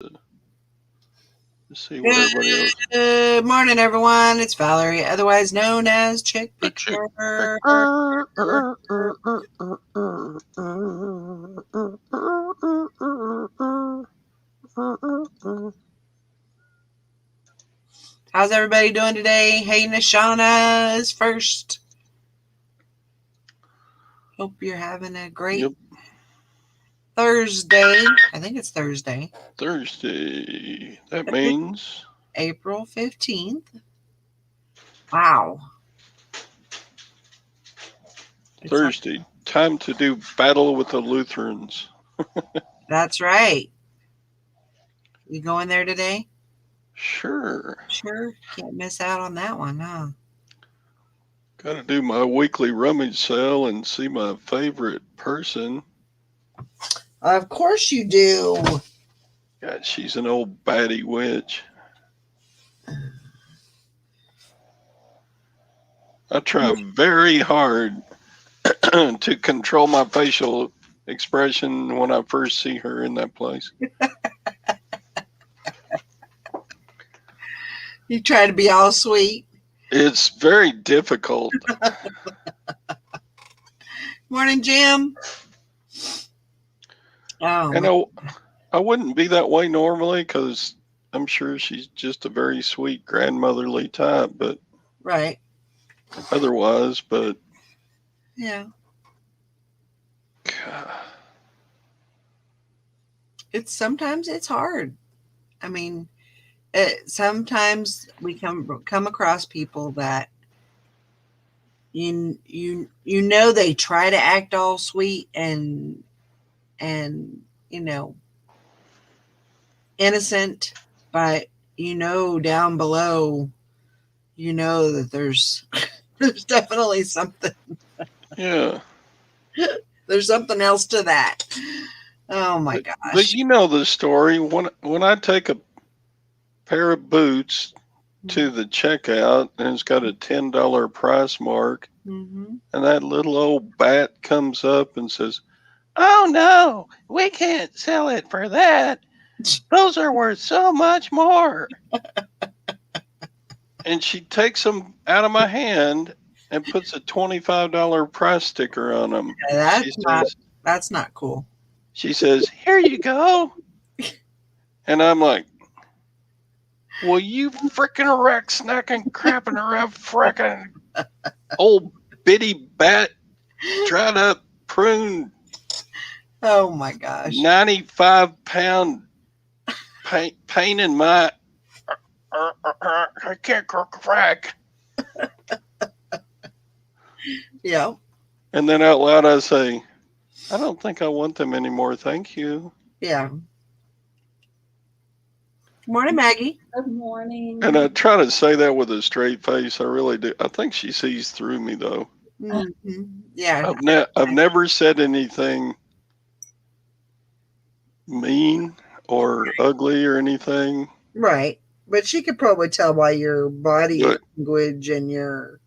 Let's see what everybody else. Good morning, everyone. It's Valerie, otherwise known as Chick Chick. Picture. How's everybody doing today? Hey, Nashana is first. Hope you're having a great Thursday. I think it's Thursday. Thursday. That means April 15th. Wow. Thursday. Time to do battle with the Lutherans. That's right. You going there today? Sure. Can't miss out on that one, huh? Got to do my weekly rummage sale and see my favorite person. Of course you do. God, she's an old batty witch. I try very hard to control my facial expression when I first see her in that place. You try to be all sweet. It's very difficult. Morning, Jim. Oh, and I wouldn't be that way normally because I'm sure she's just a very sweet grandmotherly type, but right. Otherwise, but yeah, God. Sometimes it's hard. I mean, sometimes we come across people that you know they try to act all sweet and innocent, but down below that there's definitely something. Yeah. There's something else to that. Oh my gosh. But you know the story. When I take a pair of boots to the checkout and it's got a $10 price mark, and that little old bat comes up and says, "Oh no, we can't sell it for that. Those are worth so much more." And she takes them out of my hand and puts a $25 price sticker on them. That's not cool. She says, "Here you go." And I'm like, "Well, you freaking wreck snacking crapping around frickin' old bitty bat dried up prune." Oh my gosh. 95-pound pain in my I can't crack. Yeah. And then out loud I say, "I don't think I want them anymore, thank you." Yeah. Morning, Maggie. Good morning. And I try to say that with a straight face. I really do. I think she sees through me, though. Mm-hmm. Yeah. I've never said anything mean or ugly or anything. Right. But she could probably tell by your body language and your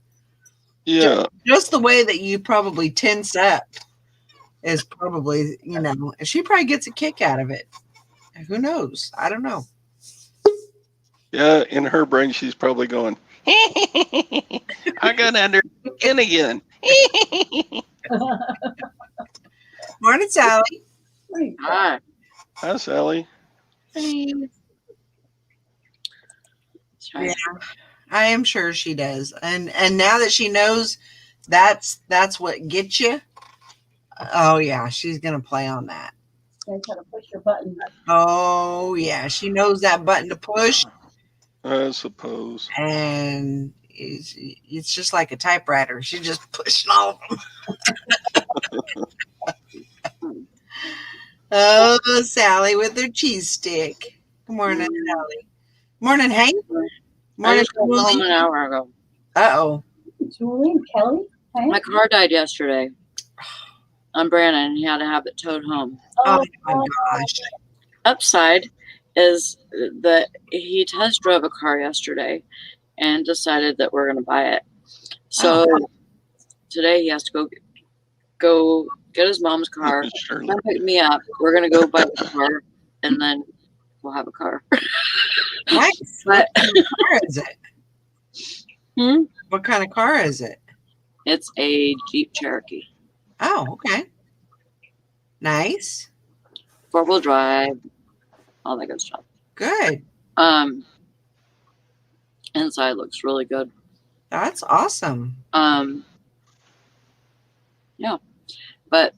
just the way that you probably tense up is probably, she probably gets a kick out of it. Who knows? I don't know. Yeah, in her brain, she's probably going, "I got under skin again." Morning, Sally. Hi. Hi, Sally. Hey. Yeah, I am sure she does. And now that she knows that's what gets you, oh yeah, she's gonna play on that. Try to push your button. Oh yeah, she knows that button to push. I suppose. And it's just like a typewriter. She's just pushing all of them. Oh, Sally with her cheese stick. Good morning, Sally. Morning, Hank. Morning, I just got home an hour ago. Uh-oh. Julie, Kelly? My car died yesterday. On Brandon, he had to have it towed home. Oh my gosh. Upside is that he test drove a car yesterday and decided that we're going to buy it. So today he has to go get his mom's car, come pick me up. We're going to go buy the car and then we'll have a car. Nice. But- What kind of car is it? What kind of car is it? It's a Jeep Cherokee. Oh, okay. Nice. 4-wheel drive, all that good stuff. Good. Inside looks really good. That's awesome. Yeah, but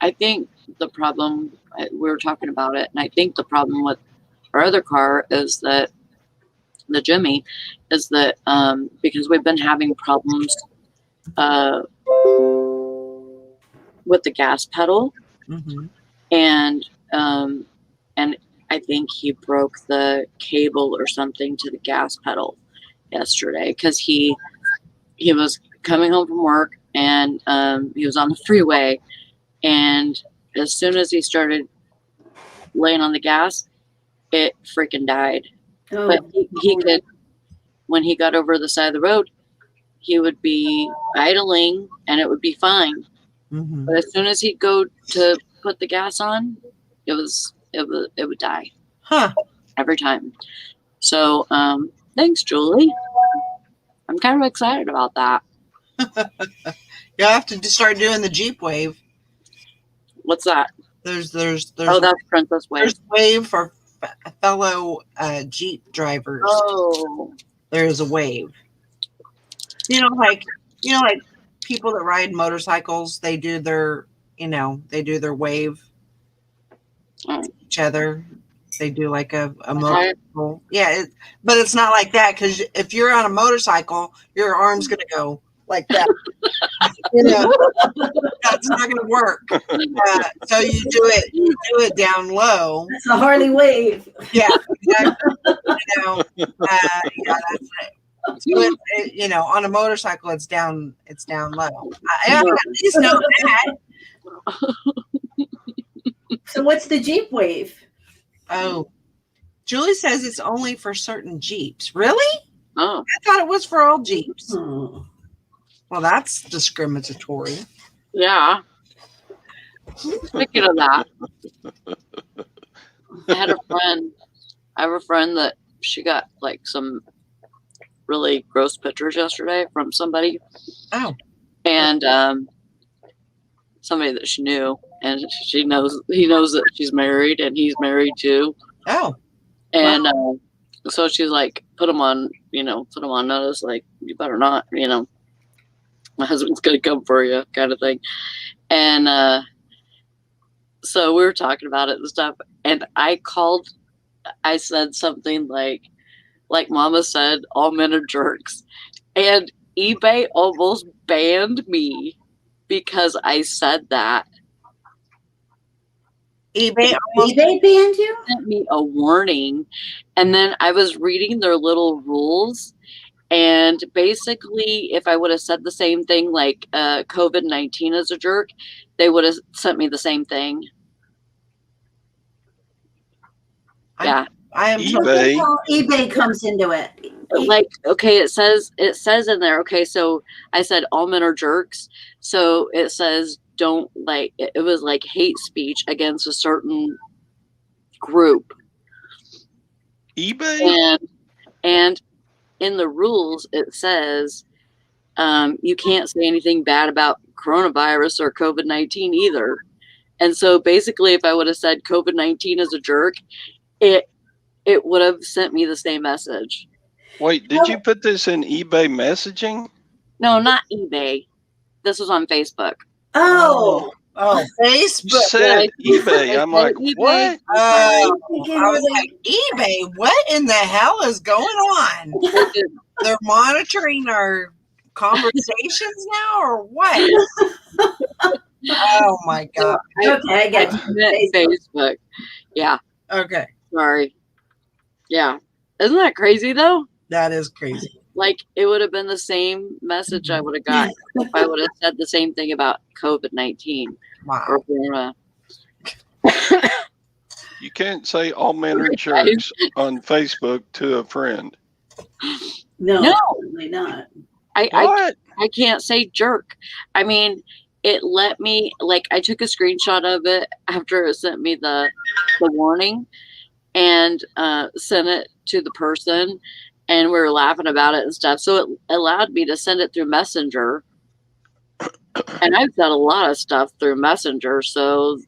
I think the problem, we were talking about it, and I think the problem with our other car is that the Jimmy is that because we've been having problems with the gas pedal, Mm-hmm. and I think he broke the cable or something to the gas pedal yesterday because he was coming home from work and he was on the freeway, and as soon as he started laying on the gas, it freaking died. Oh, But he could, when he got over the side of the road, he would be idling and it would be fine. Mm-hmm. But as soon as he'd go to put the gas on, it would die. Huh. Every time. So thanks, Julie. I'm kind of excited about that. You'll have to start doing the Jeep Wave. What's that? There's Oh, that's Princess Wave. there's Wave for fellow Jeep drivers. Oh, There's a Wave. Like people that ride motorcycles, they do their wave Oh. to each other. They do like a okay. motorcycle. Yeah, but it's not like that because if you're on a motorcycle, your arm's gonna go like that. That's not gonna work. So you do it down low. That's a Harley Wave. Yeah, exactly. Yeah, that's it. So on a motorcycle, it's down low. I at least know that. So what's the Jeep Wave? Oh, Julie says it's only for certain Jeeps. Really? Oh, I thought it was for all Jeeps. Oh. Well, that's discriminatory. yeah. Speaking of that, I have a friend that she got like some really gross pictures yesterday from somebody. Oh. And somebody that she knew, and he knows that she's married and he's married too. Oh. And so she's like, put them on notice, like, you better not, my husband's gonna come for you, kind of thing. And so we were talking about it and stuff, and I said something like Mama said, all men are jerks, and eBay almost banned me because I said that. eBay eBay banned you? Sent me a warning, and then I was reading their little rules, and basically if I would have said the same thing like COVID-19 is a jerk, they would have sent me the same thing. Yeah. I am eBay. eBay comes into it. Like, okay, it says in there, okay, so I said all men are jerks, so it says don't, like, it was like hate speech against a certain group. eBay? And in the rules it says you can't say anything bad about coronavirus or COVID-19 either. And so basically if I would have said COVID-19 is a jerk, it would have sent me the same message. Wait, did you put this in eBay messaging? No, not eBay. This was on Facebook. Oh. Facebook. You said eBay. I'm like, eBay. what? I was like, eBay, what in the hell is going on? They're monitoring our conversations now or what? Oh my God. Okay, I get you. meant Facebook. Yeah. Okay. Sorry. Yeah. Isn't that crazy though? That is crazy. Like, it would have been the same message I would have got if I would have said the same thing about COVID-19 Wow. or Corona. You can't say all men are jerks on Facebook to a friend. No, No. certainly not. What? I can't say jerk. I mean, it let me, like, I took a screenshot of it after it sent me the warning, and sent it to the person, and we were laughing about it and stuff. So it allowed me to send it through Messenger, and I've done a lot of stuff through Messenger. So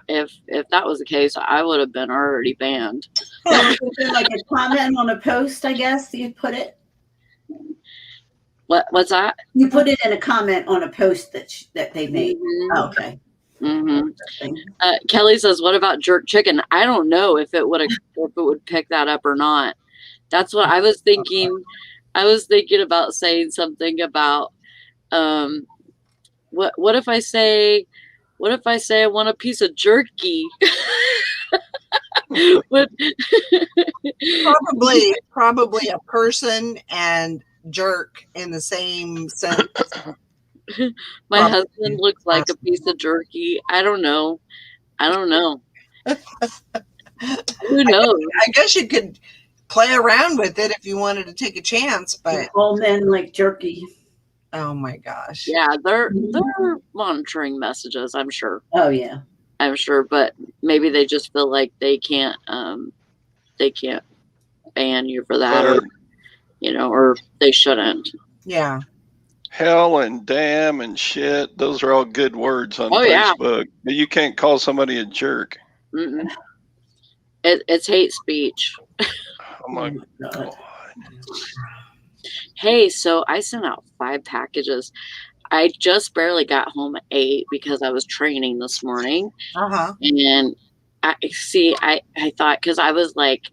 if that was the case, I would have been already banned. Like a comment on a post, I guess you put it. What's that? You put it in a comment on a post that they made. Mm-hmm. Oh, okay. Mm-hmm. Kelly says, "What about jerk chicken?" I don't know if it would pick that up or not. That's what I was thinking. I was thinking about saying something about what if I say I want a piece of jerky? Probably a person and jerk in the same sense. My husband looks like a piece of jerky. I don't know. Who knows? I guess you could play around with it if you wanted to take a chance, but all men like jerky. Oh my gosh. Yeah, they're monitoring messages, I'm sure. Oh yeah. I'm sure, but maybe they just feel like they can't ban you for that, or or they shouldn't. Yeah. Hell and damn and shit, those are all good words on Facebook. But you can't call somebody a jerk. Mm-mm. It's hate speech. Oh my God. Hey, so I sent out 5 packages. I just barely got home at 8 because I was training this morning. And I thought, because I was like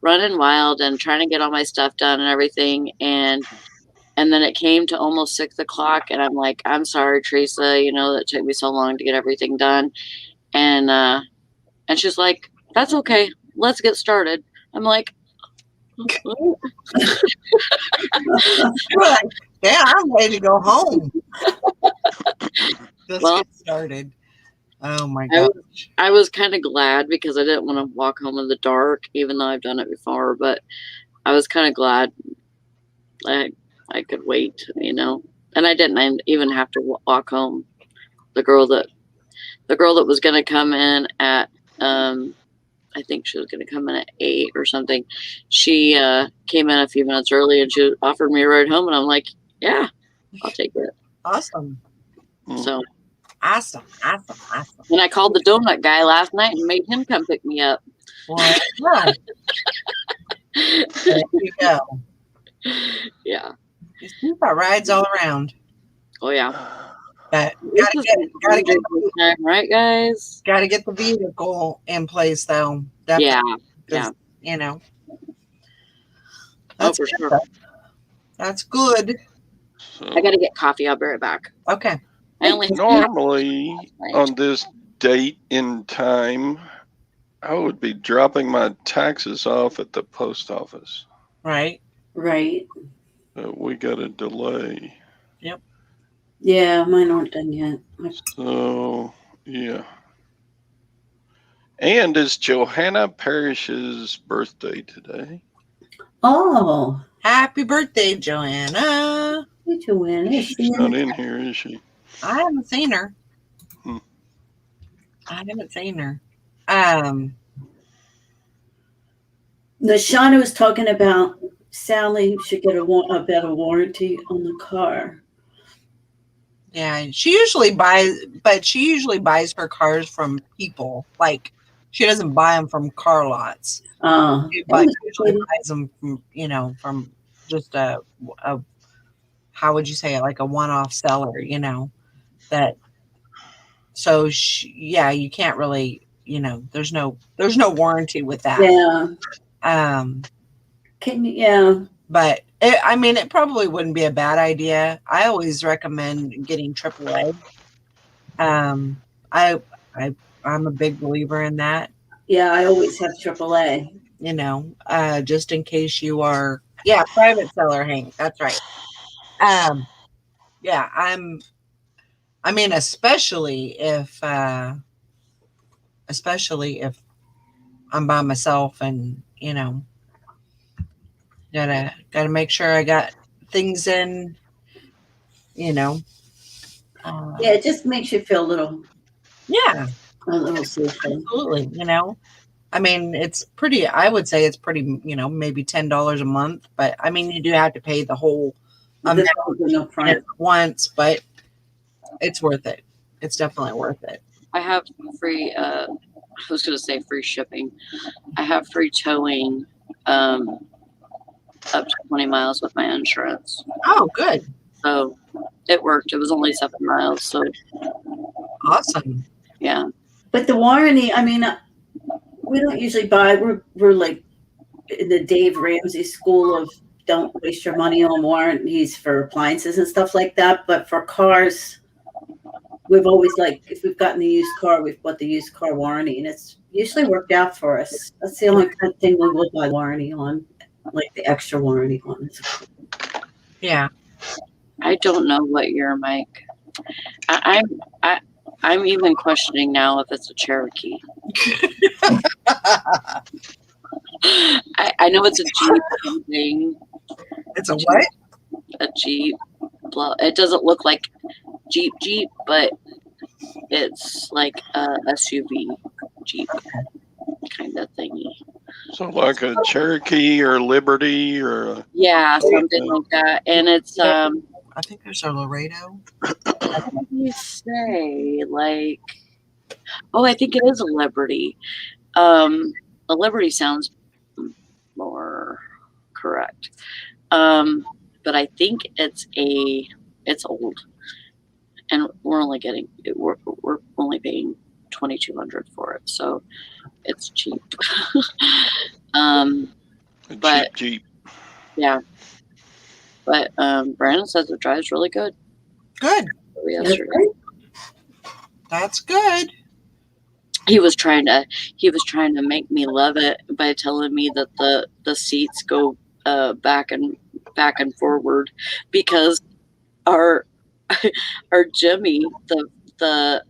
running wild and trying to get all my stuff done and everything, and then it came to almost 6 o'clock, and I'm like, I'm sorry, Teresa, that took me so long to get everything done. And she's like, that's okay, let's get started. I'm like, yeah, I'm ready to go home. Let's get started. Oh my gosh. I was kind of glad because I didn't want to walk home in the dark, even though I've done it before, but I was kind of glad I could wait, and I didn't even have to walk home. The girl that was going to come in at, I think she was going to come in at 8 or something. She came in a few minutes early and she offered me a ride home, and I'm like, yeah, I'll take it. Awesome. So awesome. And I called the donut guy last night and made him come pick me up. Well, yeah. There you go. Yeah. You've got rides all around. Oh yeah. But gotta get time, right, guys? Gotta get the vehicle in place though. Definitely. Yeah. That's for sure. That's good. So, I gotta get coffee. I'll be right back. Okay. Normally on this date in time, I would be dropping my taxes off at the post office. Right. But we got a delay. Yep. Yeah, mine aren't done yet. So, yeah. And it's Johanna Parrish's birthday today. Oh. Happy birthday, Joanna. Hey, Joanna. She's not in here, is she? I haven't seen her. Shauna was talking about Sally should get a better warranty on the car. Yeah, she usually buys her cars from people. Like, she doesn't buy them from car lots. She usually buys them from, from just a how would you say it, like a one-off seller, that. So you can't really, there's no warranty with that. Yeah. But it probably wouldn't be a bad idea. I always recommend getting AAA. I'm a big believer in that. Yeah, I always have AAA. Just in case you are, private seller, Hank. That's right. Especially if I'm by myself and, gotta make sure I got things in, yeah, it just makes you feel a little yeah, a little safer. absolutely, I mean, it's pretty, I would say it's pretty, maybe $10 a month, but I mean, you do have to pay the whole amount at once, but it's worth it. It's definitely worth it. I have free, I was going to say free shipping. I have free towing up to 20 miles with my insurance. Oh, good. So it worked. It was only 7 miles. So awesome. Yeah. But the warranty, I mean, we don't usually buy, we're like in the Dave Ramsey school of don't waste your money on warranties for appliances and stuff like that. But for cars, we've always if we've gotten the used car, we've bought the used car warranty, and it's usually worked out for us. That's the only kind of thing we will buy warranty on, like the extra warranty on. Yeah. I don't know what year, Mike. I'm even questioning now if it's a Cherokee. I know it's a Jeep thing. It's a what? A Jeep. It doesn't look like Jeep, but it's like a SUV Jeep kind of thingy. So like a Cherokee or Liberty or yeah, something like that. And it's I think there's a Laredo. What do you say? I think it is a Liberty. A Liberty sounds more correct. But I think it's old, and we're only paying $2,200 for it, so it's cheap. But Jeep. Yeah. But Brandon says it drives really good. Good. Yesterday. That's good. He was trying to make me love it by telling me that the seats go back and forward, because our Jimmy, the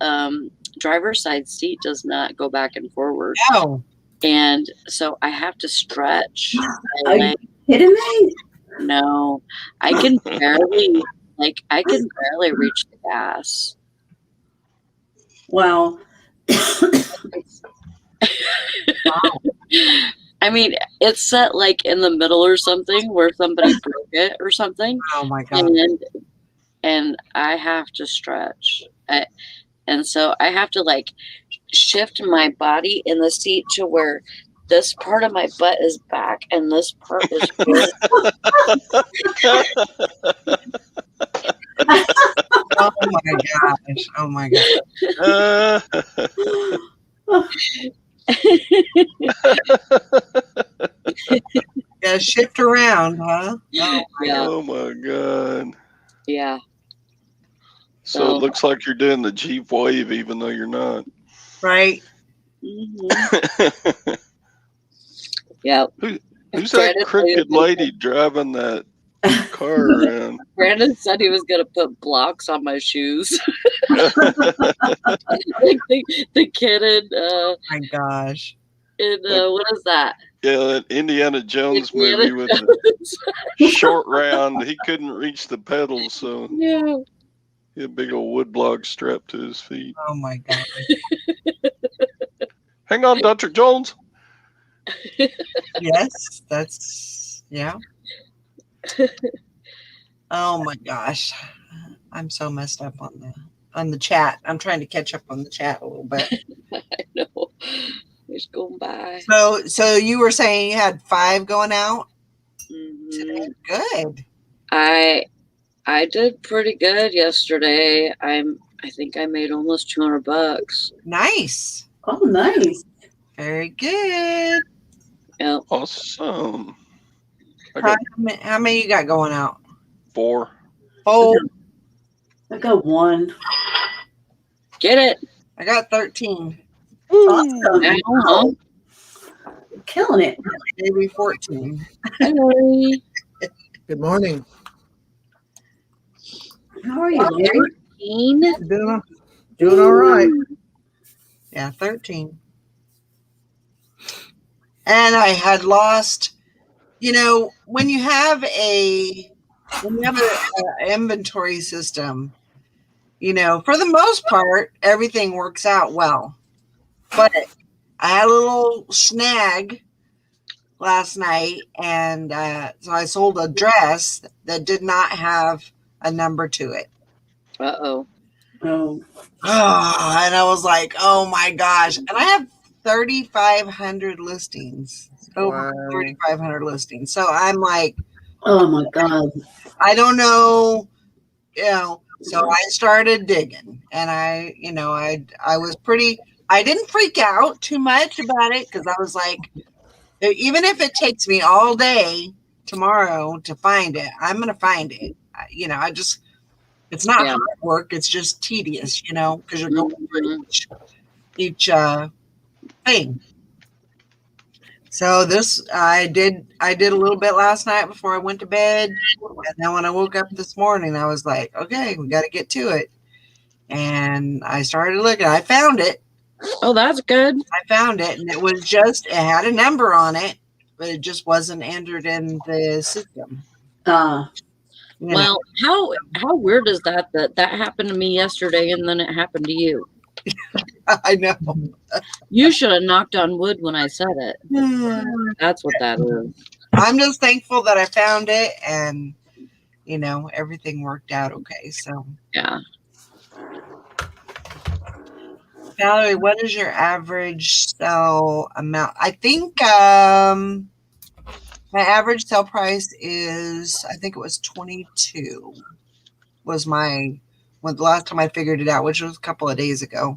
driver's side seat does not go back and forward. No. And so I have to stretch. Are you kidding me? No, I can barely reach the gas. Wow. I mean, it's set like in the middle or something where somebody broke it or something. Oh my God. And I have to stretch. And so I have to shift my body in the seat to where this part of my butt is back and this part is forward. Oh my gosh. Oh my gosh. Gotta shift around, huh? Oh my God. Yeah. So it looks like you're doing the Jeep Wave even though you're not. Right. Mm-hmm. Yeah. Who's that crooked lady driving that car around? Brandon said he was going to put blocks on my shoes. the kid in oh my gosh. What is that? Yeah, that Indiana Jones movie with the short round. He couldn't reach the pedals, so yeah. He had a big old wood block strapped to his feet. Oh my God. Hang on, Dr. Jones. Yes, that's yeah. Oh my gosh. I'm so messed up on the chat. I'm trying to catch up on the chat a little bit. I know. It's going by. So you were saying you had 5 going out today? Good. I did pretty good yesterday. I think I made almost $200. Nice. Oh, nice. Very good. Yep. Awesome. How many you got going out? 4. Oh, I got 1. Get it. I got 13. Awesome. Wow. Killing it. Maybe 14. Hello. Good morning. How are you, Larry? Doing all right. Yeah, 13. And I had lost, when you have an inventory system, for the most part, everything works out well. But I had a little snag last night, and so I sold a dress that did not have a number to it. Uh-oh. Oh. And I was like, oh my gosh. And I have 3,500 listings, over 3,500 listings. So I'm like, oh my God. I don't know, so I started digging, and I was I didn't freak out too much about it, because I was like, even if it takes me all day tomorrow to find it, I'm going to find it. It's not hard work. It's just tedious, because you're going through each thing. So I did a little bit last night before I went to bed. And then when I woke up this morning, I was like, okay, we got to get to it. And I started looking. I found it. Oh, that's good. I found it, and it had a number on it, but it just wasn't entered in the system. Well, how weird is that happened to me yesterday and then it happened to you? I know. You should have knocked on wood when I said it. That's what that is. I'm just thankful that I found it, and everything worked out okay. So yeah. Valerie, what is your average sell amount? I think my average sell price is, I think it was 22. Was the last time I figured it out, which was a couple of days ago.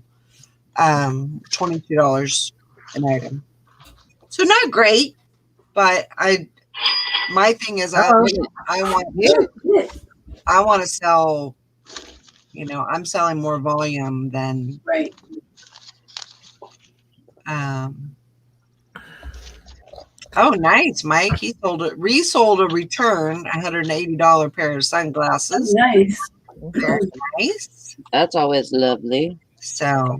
$22 an item. So not great, but my thing is I want to sell, I'm selling more volume than right. Oh, nice, Mike. He resold a return $180 pair of sunglasses. Oh, nice. Nice. That's always lovely. So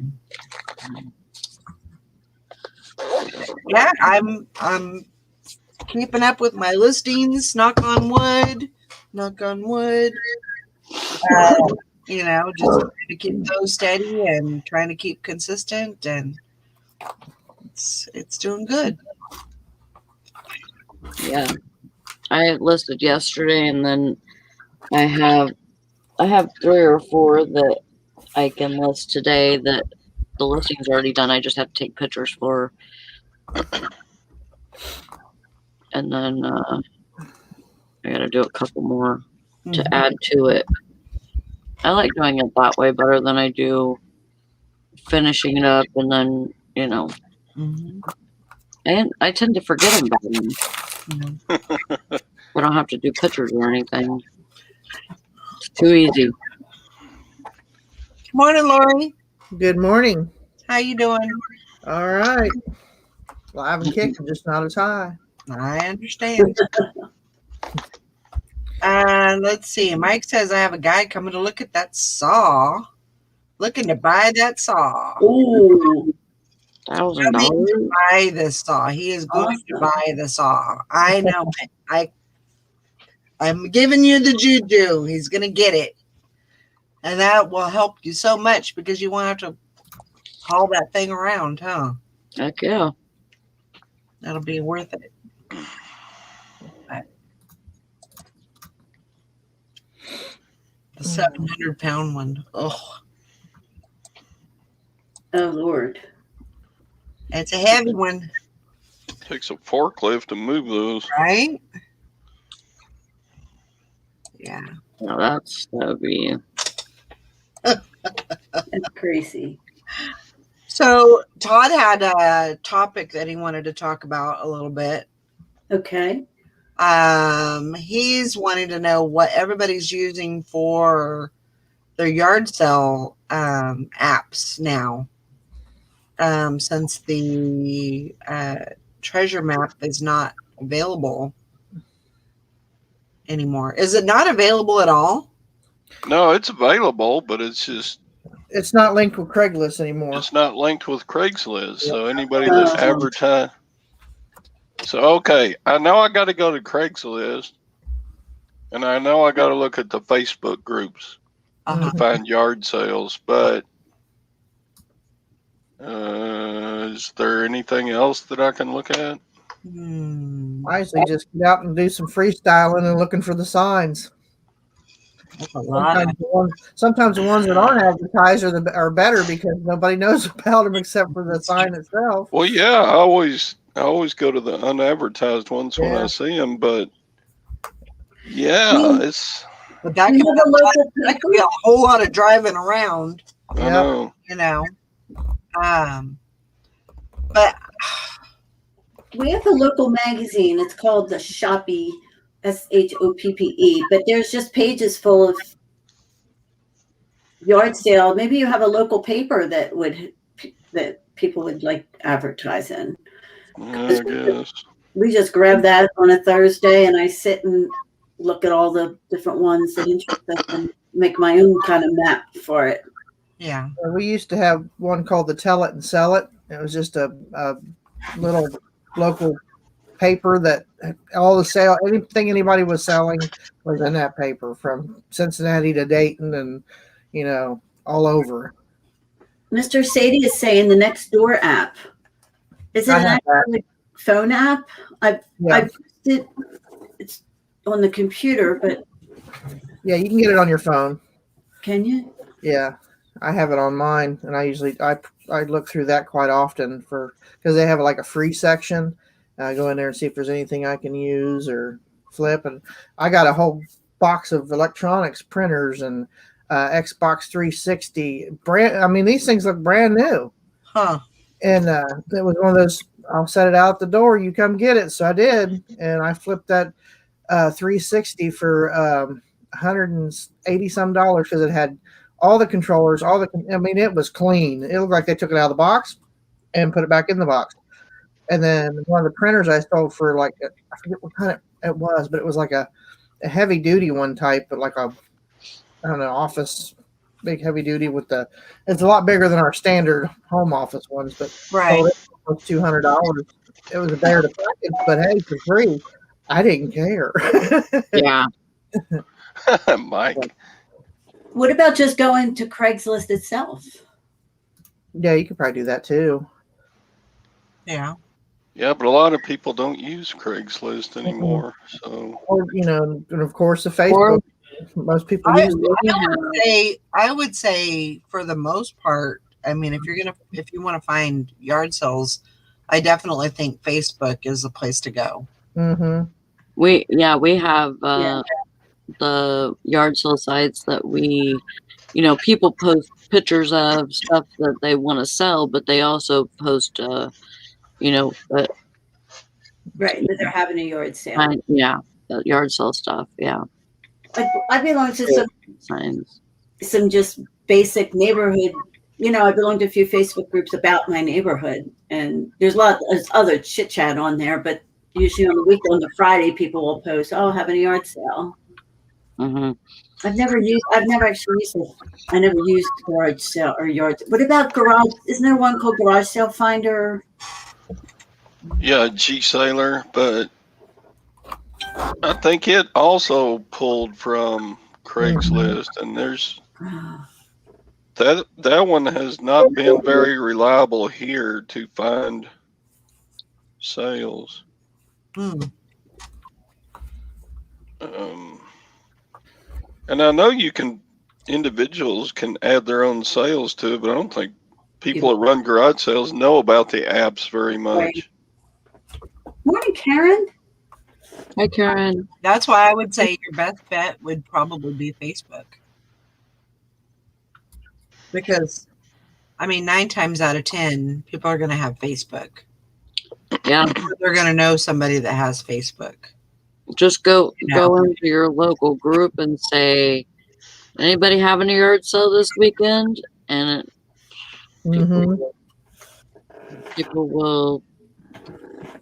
yeah, I'm keeping up with my listings. Knock on wood. Just trying to keep those steady and trying to keep consistent, and it's doing good. Yeah, I listed yesterday, and then I have 3 or 4 that I can list today that the listing's already done. I just have to take pictures for, and then I got to do a couple more to add to it. I like doing it that way better than I do finishing it up and then and I tend to forget about them. I don't have to do pictures or anything. It's too easy. Good morning, Lori. Good morning. How you doing? All right. Live and kicking, just not as high. I understand. Let's see. Mike says I have a guy coming to look at that saw. Looking to buy that saw. Ooh. $1,000. Buy the saw. He is going to buy the saw. I know it. I'm giving you the juju. He's going to get it. And that will help you so much because you won't have to haul that thing around, huh? Heck yeah. That'll be worth it. The 700-pound one. Oh, Lord. It's a heavy one. Takes a forklift to move those. Right? Yeah. Well, that's heavy. That's crazy. So Todd had a topic that he wanted to talk about a little bit. Okay. He's wanting to know what everybody's using for their yard sale apps now. Since the treasure map is not available anymore. Is it not available at all? No, it's available, but it's not linked with Craigslist anymore. It's not linked with Craigslist. So anybody that advertise. So, okay, I know I got to go to Craigslist, and I know I got to look at the Facebook groups to find yard sales, but Is there anything else that I can look at? I usually just get out and do some freestyling and looking for the signs. Sometimes the ones that aren't advertised are better because nobody knows about them except for the sign itself. Well, yeah, I always go to the unadvertised ones when I see them, but it's. But that could be a whole lot of driving around. I know. But we have a local magazine. It's called the Shoppe, SHOPPE. But there's just pages full of yard sale. Maybe you have a local paper that people would like advertise in. I guess. We just grab that on a Thursday, and I sit and look at all the different ones that interest us and make my own kind of map for it. Yeah. We used to have one called the Tell It and Sell It. It was just a little local paper that all the sale, anything anybody was selling was in that paper, from Cincinnati to Dayton and, all over. Mr. Sadie is saying the Nextdoor app. Is it an actual phone app? I've used it. It's on the computer, but yeah, you can get it on your phone. Can you? Yeah, I have it on mine, and I look through that quite often because they have like a free section. I go in there and see if there's anything I can use or flip, and I got a whole box of electronics, printers, and Xbox 360 brand. I mean, these things look brand new. Huh. And it was one of those, I'll set it out at the door, you come get it. So I did, and I flipped that 360 for $180 some because it had all the controllers, it was clean. It looked like they took it out of the box and put it back in the box. And then one of the printers I stole for I forget what kind it was, but it was like a heavy duty one type, but like office, big heavy duty it's a lot bigger than our standard home office ones, but right. It was $200. It was a bear to package, but hey, for free. I didn't care. Yeah. Mike. What about just going to Craigslist itself? Yeah, you could probably do that too. Yeah. Yeah, but a lot of people don't use Craigslist anymore. So, or and of course the Facebook. Most people use it. I would say for the most part, I mean, if you want to find yard sales, I definitely think Facebook is the place to go. Mm-hmm. We have the yard sale sites that people post pictures of stuff that they want to sell, but they also post right, that they're having a yard sale. The yard sale stuff. Yeah. I belong to some just basic neighborhood. I belong to a few Facebook groups about my neighborhood, and there's other chit chat on there, but usually on the weekend, on the Friday, people will post, "Oh, having a yard sale." Mm-hmm. I've never actually used it. I never used garage sale or yard. What about garage? Isn't there one called Garage Sale Finder? Yeah, G-Sailor, but I think it also pulled from Craigslist, and there's that one has not been very reliable here to find sales. And I know individuals can add their own sales to it, but I don't think people that run garage sales know about the apps very much. Right. Morning, Karen. Hi, Karen. That's why I would say your best bet would probably be Facebook. Because, 9 times out of 10, people are going to have Facebook. Yeah. They're going to know somebody that has Facebook. Just go into your local group and say, anybody having a yard sale this weekend? And people will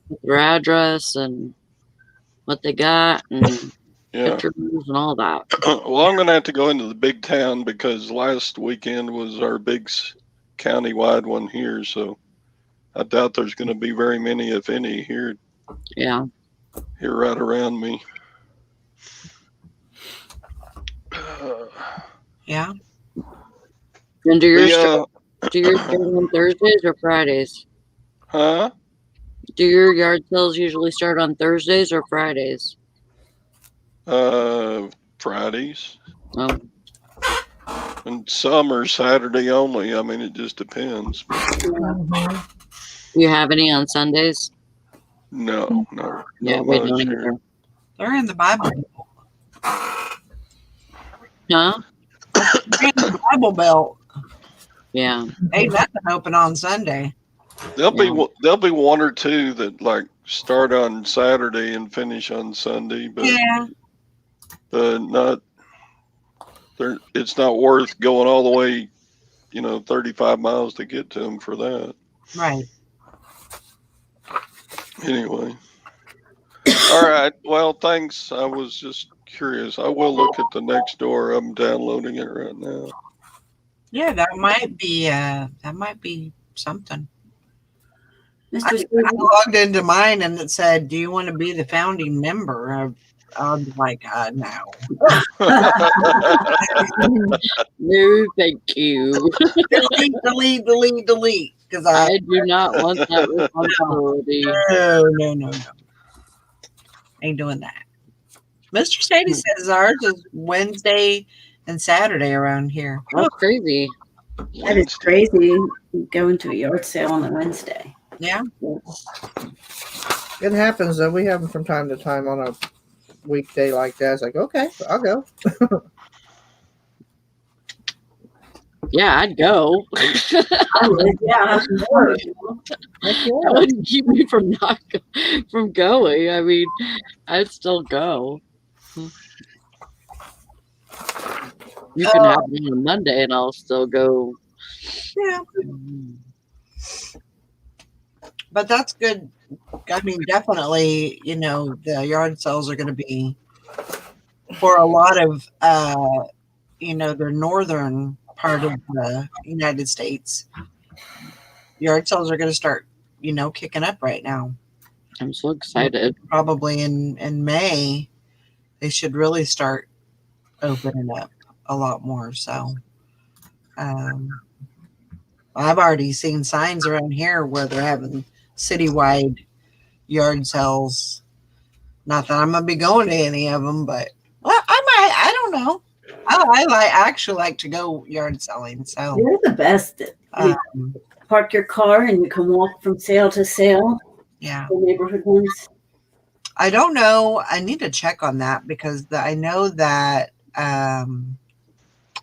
put their address and what they got and pictures and all that. Well, I'm going to have to go into the big town because last weekend was our big county-wide one here, so I doubt there's going to be very many, if any, here. Yeah. Here right around me. Yeah. And do yours on Thursdays or Fridays? Huh? Do your yard sales usually start on Thursdays or Fridays? Fridays. Oh. And some are Saturday only. I mean, it just depends. Mhm. Do you have any on Sundays? No. Yeah, Not we much don't here. either. They're in the Bible. Huh? They're in the Bible Belt. Yeah. Ain't nothing open on Sunday. There'll be one or two that like start on Saturday and finish on Sunday, but not. It's not worth going all the way, 35 miles to get to them for that. Right. Anyway. All right. Well, thanks. I was just curious. I will look at the next door. I'm downloading it right now. Yeah, that might be something. Mr. I logged into mine and it said, "Do you want to be the founding member?" I'm like, no. No, thank you. delete. Because I do not want that responsibility. No. Ain't doing that. Mr. Sadie says ours is Wednesday and Saturday around here. That's crazy. That is crazy. Going to a yard sale on a Wednesday. Yeah. It happens though. We have them from time to time on a weekday like that. It's like, okay, I'll go. Yeah, I'd go. Yeah. That wouldn't keep me from going. I mean, I'd still go. You can have me on Monday and I'll still go. Yeah. But that's good. I mean, definitely, the yard sales are going to be for a lot of, the northern part of the United States. Yard sales are going to start, kicking up right now. I'm so excited. Probably in May, they should really start opening up a lot more. So, I've already seen signs around here where they're having citywide yard sales. Not that I'm gonna be going to any of them, but I might. I don't know. I actually like to go yard selling. So you're the best. You park your car and you can walk from sale to sale. Yeah, the neighborhood ones. I don't know. I need to check on that because I know that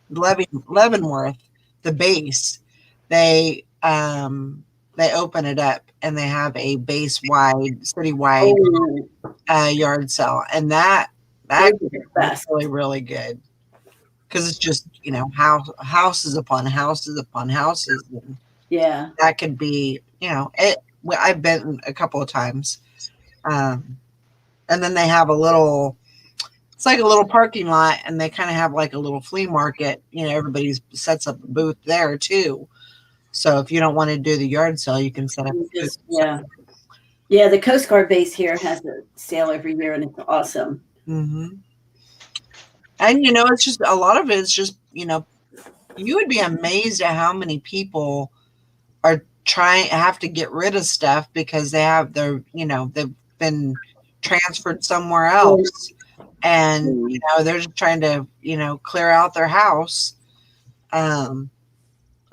Leavenworth, the base, they open it up and they have a citywide yard sale, and that's really, really good because it's just houses upon houses upon houses. And that could be I've been a couple of times, and then they have it's like a little parking lot, and they kind of have like a little flea market. Everybody sets up a booth there too. So if you don't want to do the yard sale, you can set up a booth. Yeah. The Coast Guard base here has a sale every year, and it's awesome. Mm-hmm. And it's just a lot of it is just you would be amazed at how many people are have to get rid of stuff because they've been transferred somewhere else. And they're just trying to clear out their house.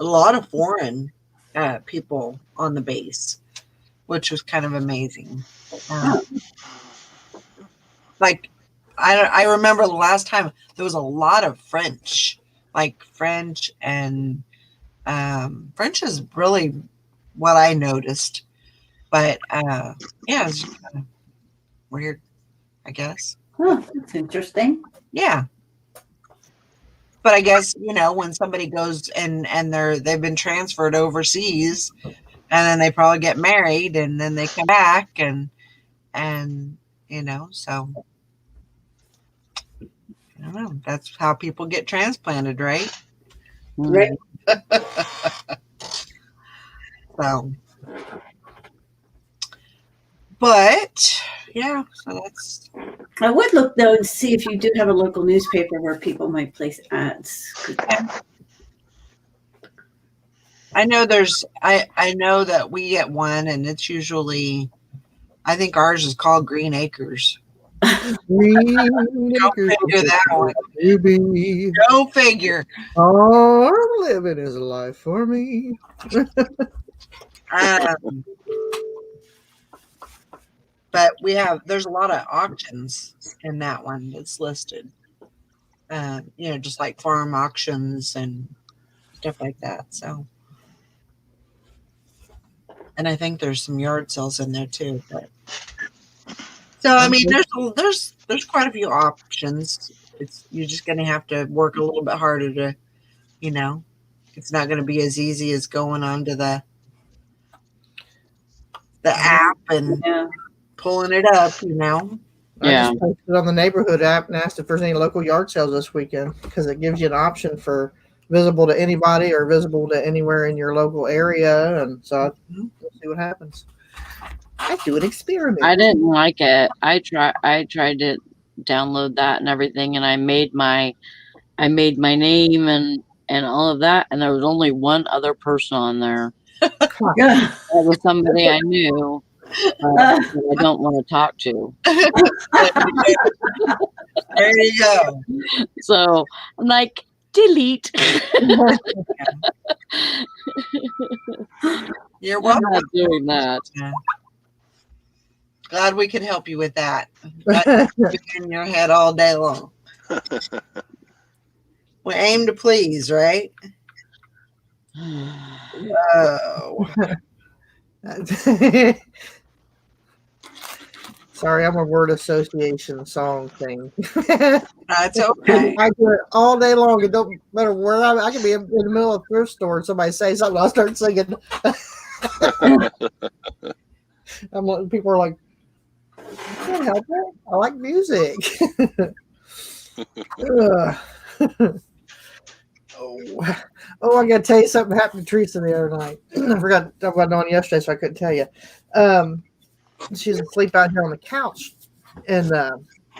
A lot of foreign people on the base, which was kind of amazing. Like I remember the last time there was a lot of French, and French is really what I noticed. But it's just kind of weird, I guess. Oh, that's interesting. Yeah. But I guess, when somebody goes and they've been transferred overseas, and then they probably get married and then they come back and so I don't know. That's how people get transplanted, right? Right. So, but yeah, so that's. I would look though and see if you do have a local newspaper where people might place ads. I know I know that we get one, and it's usually, I think ours is called Green Acres. Green Go figure that one. Baby. Go figure. Oh, living is a life for me. But there's a lot of auctions in that one that's listed. Just like farm auctions and stuff like that. So, and I think there's some yard sales in there too. But so I mean, there's quite a few options. You're just going to have to work a little bit harder to, it's not going to be as easy as going onto the app and pulling it up. I just posted on the neighborhood app and asked if there's any local yard sales this weekend because it gives you an option for visible to anybody or visible to anywhere in your local area, and so we'll see what happens. I do an experiment. I didn't like it. I tried to download that and everything, and I made my name and all of that, and there was only one other person on there. It was somebody I knew. I don't want to talk to. There you go. So I'm like, delete. You're welcome. I'm not doing that. Glad we could help you with that. In your head all day long. We aim to please, right? Oh. Sorry, I'm a word association song thing. That's okay. I do it all day long. It don't matter where I can be in the middle of a thrift store and somebody say something, I'll start singing. People are like, I can't help it. I like music. Oh, I gotta tell you something happened to Teresa the other night. I forgot to talk about it on yesterday, so I couldn't tell you. She's asleep out here on the couch, and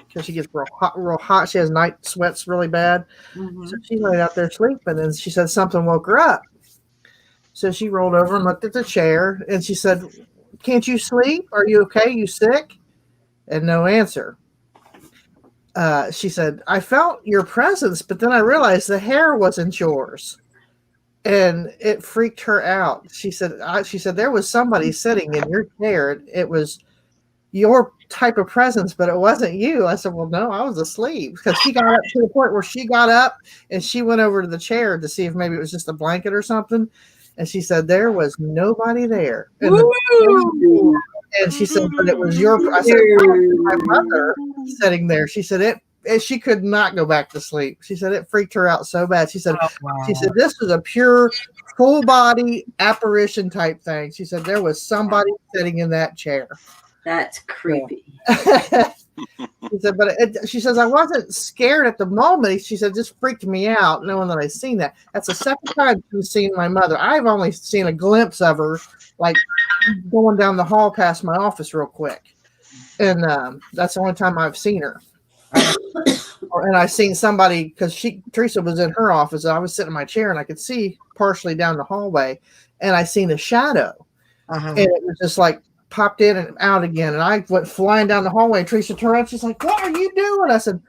because she gets real hot, she has night sweats really bad. Mm-hmm. So she laid out there sleeping, and she said something woke her up. So she rolled over and looked at the chair, and she said, "Can't you sleep? Are you okay? You sick?" And no answer. She said, "I felt your presence, but then I realized the hair wasn't yours." And it freaked her out. She said, there was somebody sitting in your chair. It was your type of presence, but it wasn't you. I said, well, no, I was asleep. Because she got up to the point where she got up and she went over to the chair to see if maybe it was just a blanket or something. And she said, there was nobody there. And she said, but it was I said, my mother sitting there. She said, she could not go back to sleep. She said it freaked her out so bad. She said, this was a pure full body apparition type thing. She said there was somebody sitting in that chair. That's creepy. She said, she says I wasn't scared at the moment. She said just freaked me out knowing that I seen that. That's the second time she's seen my mother. I've only seen a glimpse of her, like going down the hall past my office real quick, and that's the only time I've seen her. And I seen somebody because Teresa was in her office. And I was sitting in my chair and I could see partially down the hallway, and I seen a shadow, and it was just like popped in and out again. And I went flying down the hallway. And Teresa turned around. She's like, "What are you doing?" I said,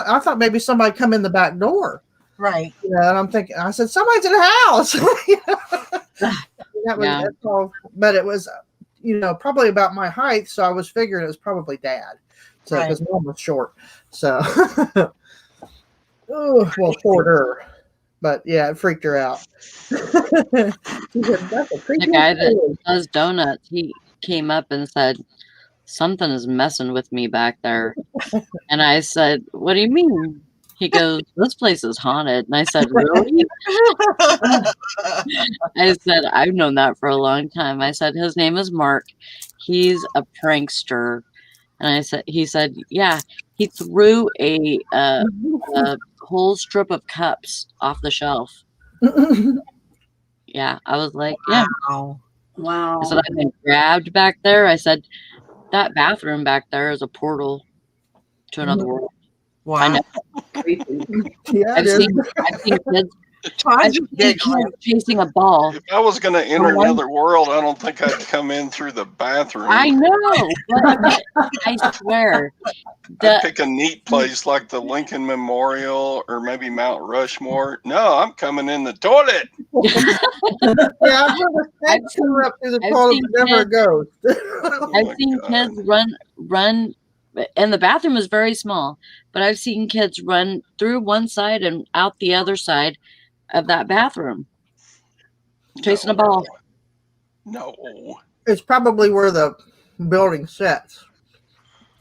"I thought maybe somebody come in the back door." Right. And I'm thinking, I said, "Somebody's in the house." That's all. But it was, probably about my height. So I was figuring it was probably Dad. So because Mom was short, so shorter, but yeah, it freaked her out. The guy that does donuts, he came up and said, "Something is messing with me back there," and I said, "What do you mean?" He goes, "This place is haunted," and I said, "Really?" I said, "I've known that for a long time." I said, "His name is Mark. He's a prankster." And he said, yeah, he threw a whole strip of cups off the shelf. Yeah, I was like, yeah. Wow. I said, I've been grabbed back there. I said, that bathroom back there is a portal to another world. Wow. I know. Yeah, I've seen kids Todd's just giggling. Chasing a ball. If I was going to enter another world, I don't think I'd come in through the bathroom. I know, but I swear. I'd pick a neat place like the Lincoln Memorial or maybe Mount Rushmore. No, I'm coming in the toilet. Yeah, I've never seen up through the toilet, but never a ghost. I've seen kids run, and the bathroom is very small, but I've seen kids run through one side and out the other side of that bathroom, chasing a ball. No. It's probably where the building sets.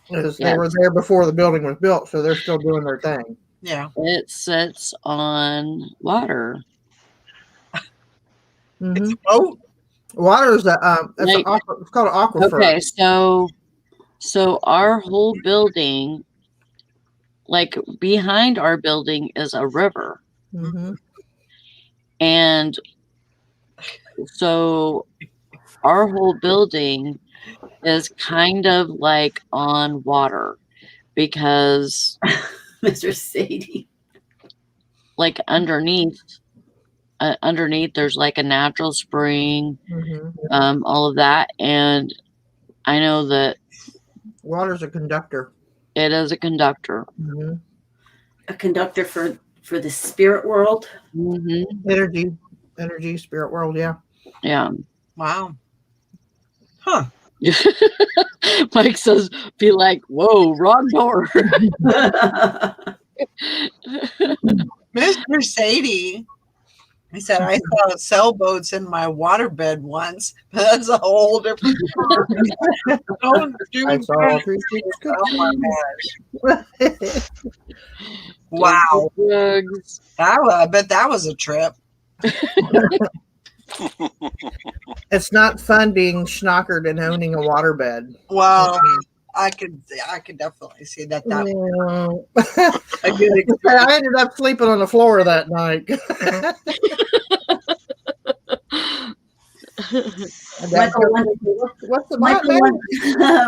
They were there before the building was built, so they're still doing their thing. Yeah. It sits on water. It's a boat. Water is it's called an aquifer. Okay, so our whole building, like behind our building, is a river. Mm-hmm. And so our whole building is kind of like on water because Mr. Sadie, like underneath there's like a natural spring, all of that. And I know that water's a conductor. It is a conductor. Mm-hmm. A conductor for the spirit world. Mm-hmm. Energy, spirit world. Yeah. Yeah. Wow. Huh. Mike says, "Be like, whoa, wrong door." Mr. Sadie, he said, I saw sailboats in my waterbed once. That's a whole different story. Don't do I saw oh my gosh. Wow. Drugs. I bet that was a trip. It's not fun being schnockered and owning a waterbed. Wow. I could definitely see that. I ended up sleeping on the floor that night.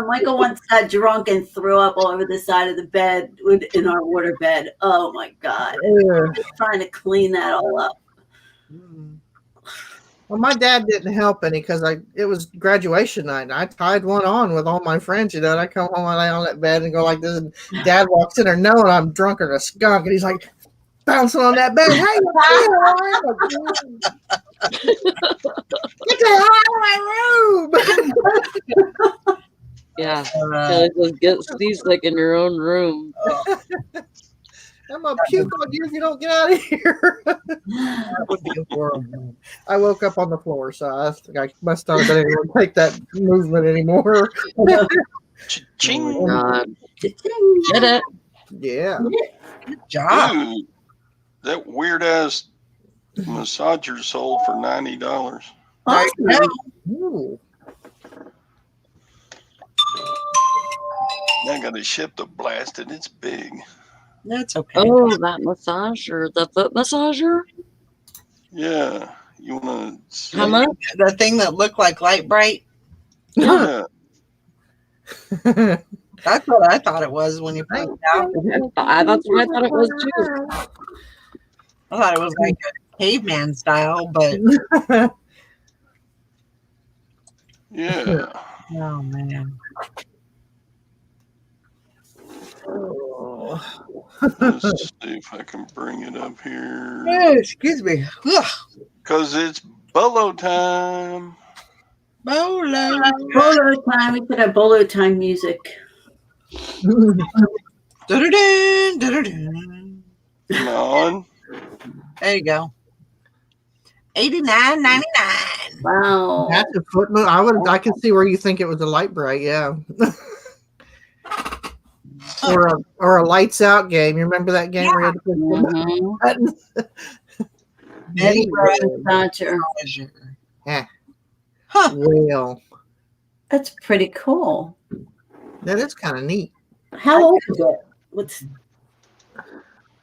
Michael once got drunk and threw up all over the side of the bed in our water bed. Oh my God. Just trying to clean that all up. Well, my dad didn't help any because it was graduation night. And I tied one on with all my friends, and I come home and lay on that bed and go like this. And Dad walks in there knowing I'm drunk or a skunk, and he's like bouncing on that bed. Hey, get the hell out of my room! Yeah, just get like in your own room. I'm gonna puke on you if you don't get out of here. That would be horrible. I woke up on the floor, so I must not have been able to take that movement anymore. Ching. Oh God. Did it? Yeah. Good job. Dude, that weird ass massager sold for $90. Awesome. Ooh. I got to ship the blasted. It's big. That's okay. Oh, that massager, the foot massager. Yeah, you want to? How much? The thing that looked like Light Bright. Yeah. That's what I thought it was when you pointed it out. That's what I thought it was too. I thought it was like a caveman style, but Yeah. oh man. Let's see if I can bring it up here. Oh, excuse me. Because it's Bolo time. Bolo. Bolo time. We could have Bolo time music. Dun-dun-dun, dun-dun-dun. Come on. There you go. $89.99. Wow. That's a foot move. I can see where you think it was a Light Bright, yeah. Or a Lights Out game. You remember that game where you had to push buttons? Betty Dodger. Yeah. Huh. Well, That's pretty cool. that is kind of neat. How old is it?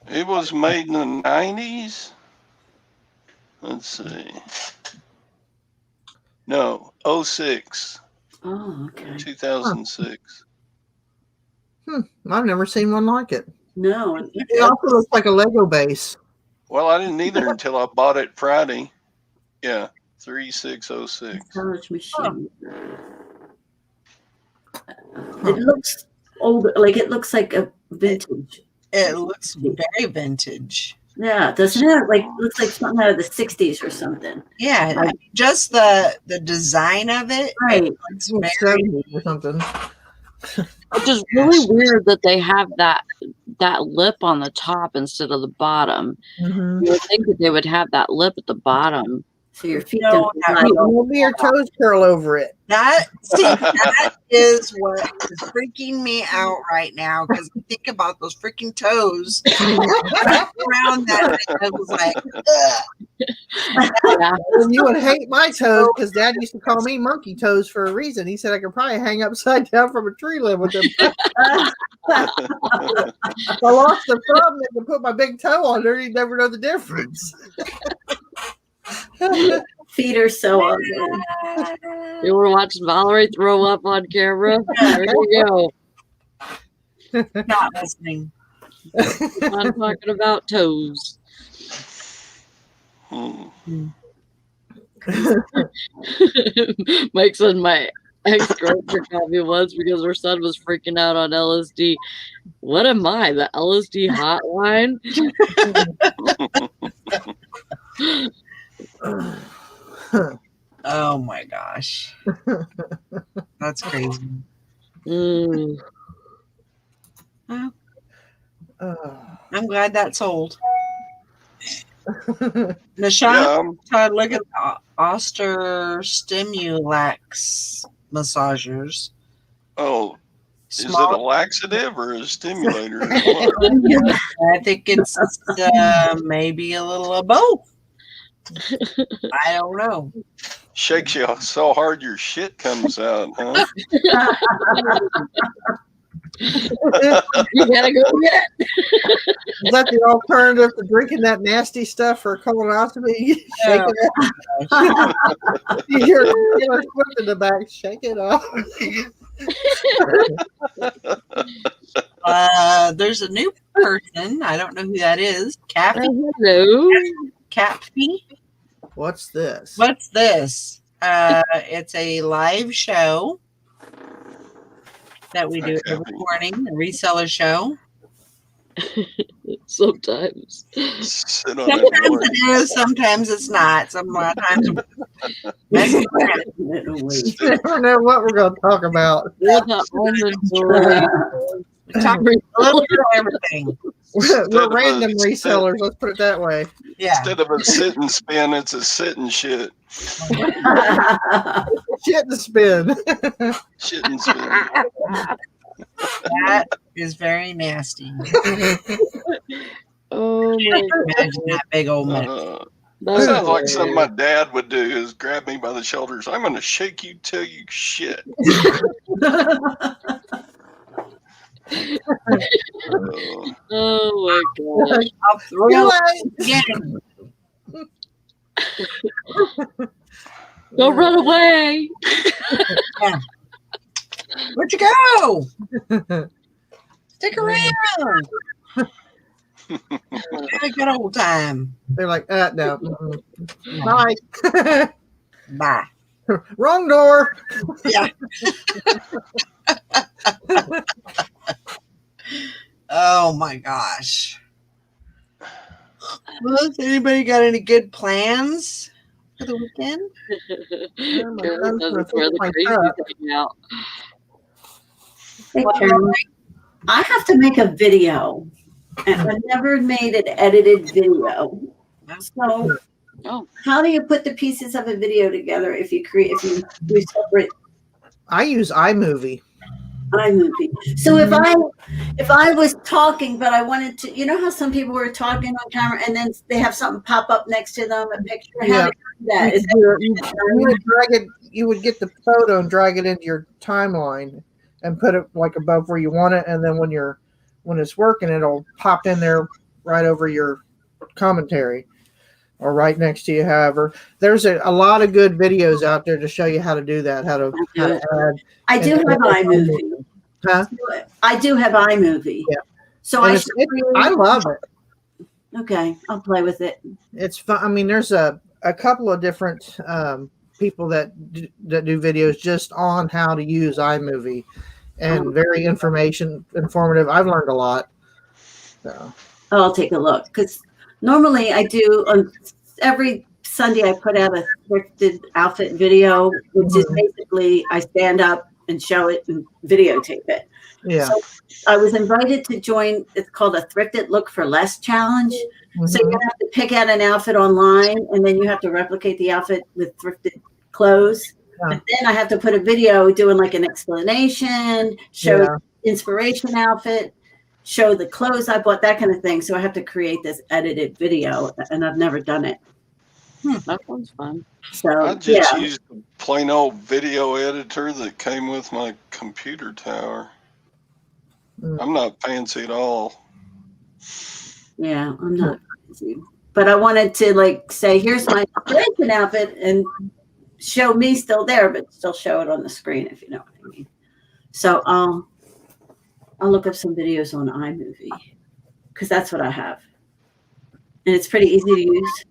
It was made in the 90s. Let's see. No, 06. Oh, okay. 2006. I've never seen one like it. No. It also looks like a Lego base. Well, I didn't either until I bought it Friday. Yeah, 3606. Storage machine. It looks old, like it looks like a vintage. It looks very vintage. Yeah, doesn't it? Like looks like something out of the 60s or something. Yeah, I mean, just the design of it. Right. It's very, or something. Which is really weird that they have that lip on the top instead of the bottom. Mm-hmm. You would think that they would have that lip at the bottom. So your feet No, don't not slide. Maybe your toes curl over it. that is what is freaking me out right now because I think about those freaking toes around that. I was like, ugh. Yeah. And you would hate my toes because Dad used to call me monkey toes for a reason. He said I could probably hang upside down from a tree limb with them. If I lost the thumb, they could put my big toe on there. You'd never know the difference. Feet are so ugly. You were watching Valerie throw up on camera? There you go. Not listening. I'm talking about toes. Mike said my ex-girlfriend called me once because her son was freaking out on LSD. What am I, the LSD hotline? Oh my gosh. That's crazy. Mm. Well, Oh. I'm glad that sold. Yeah, Nashawn, Todd, look at the Oster Stimulax massagers. oh, is it a Small, laxative or a stimulator? I think it's maybe a little of both. I don't know. Shakes you so hard your shit comes out, huh? You gotta go get it. Is that the alternative to drinking that nasty stuff for a colonoscopy? Shake it off. You hear Taylor Swift in the back. Shake it off. There's a new person. I don't know who that is. Cappy? Hello. Cappy? What's this? What's this? It's a live show that we do every morning, a reseller show. Sit Sometimes. on Sometimes that board. it is, sometimes it's not. Sometimes messing around. You never know what we're going to talk about. We're not inventory. We talk a little bit of everything. We're random resellers. Let's put it that way. Yeah. Instead of a sit and spin, it's a sit and shit. Shit and spin. Shit and spin. That is very nasty. Oh my Imagine that big old mess. That sounds like something my dad would do, is grab me by the shoulders. I'm going to shake you till you shit. Oh my gosh. I'll throw you Right. again. Don't run away. Where'd you go? Stick around. Have a good old time. They're like, no. Bye. Bye. Wrong door. Yeah. Oh my gosh. Well, has anybody got any good plans for the weekend? Karen says it's where the crazies hang out. Hey, Karen, I have to make a video, and I've never made an edited video. So, how do you put the pieces of a video together if you do separate I use iMovie. iMovie? So if I was talking, but I wanted to, you know how some people were talking on camera and then they have something pop up next to them, a picture. How Yeah. do you do that? Is You would drag it. You would get the photo and drag it into your timeline and put it like above where you want it, and then when it's working, it'll pop in there right over your commentary or right next to you. However, there's a lot of good videos out there to show you how to do that. How to add. I do have iMovie. Huh? I do have iMovie. Yeah. So And I I love it. Okay, I'll play with it. It's fun. I mean, there's a couple of different people that do videos just on how to use iMovie, and very informative. I've learned a lot. So I'll take a look, because normally I do every Sunday I put out a thrifted outfit video, which is basically I stand up and show it and videotape it. yeah. So I was invited to join. It's called a Thrifted Look for Less challenge. So you have to pick out an outfit online, and then you have to replicate the outfit with thrifted clothes. And then I have to put a video doing like an explanation, show inspiration outfit, show the clothes I bought, that kind of thing. So I have to create this edited video, and I've never done it. That one's fun. So I just used a plain old video editor that came with my computer tower. I'm not fancy at all. Yeah, I'm not fancy. But I wanted to like say, here's my inspiration outfit, and show me still there, but still show it on the screen, if you know what I mean. So I'll look up some videos on iMovie, because that's what I have. And it's pretty easy to use.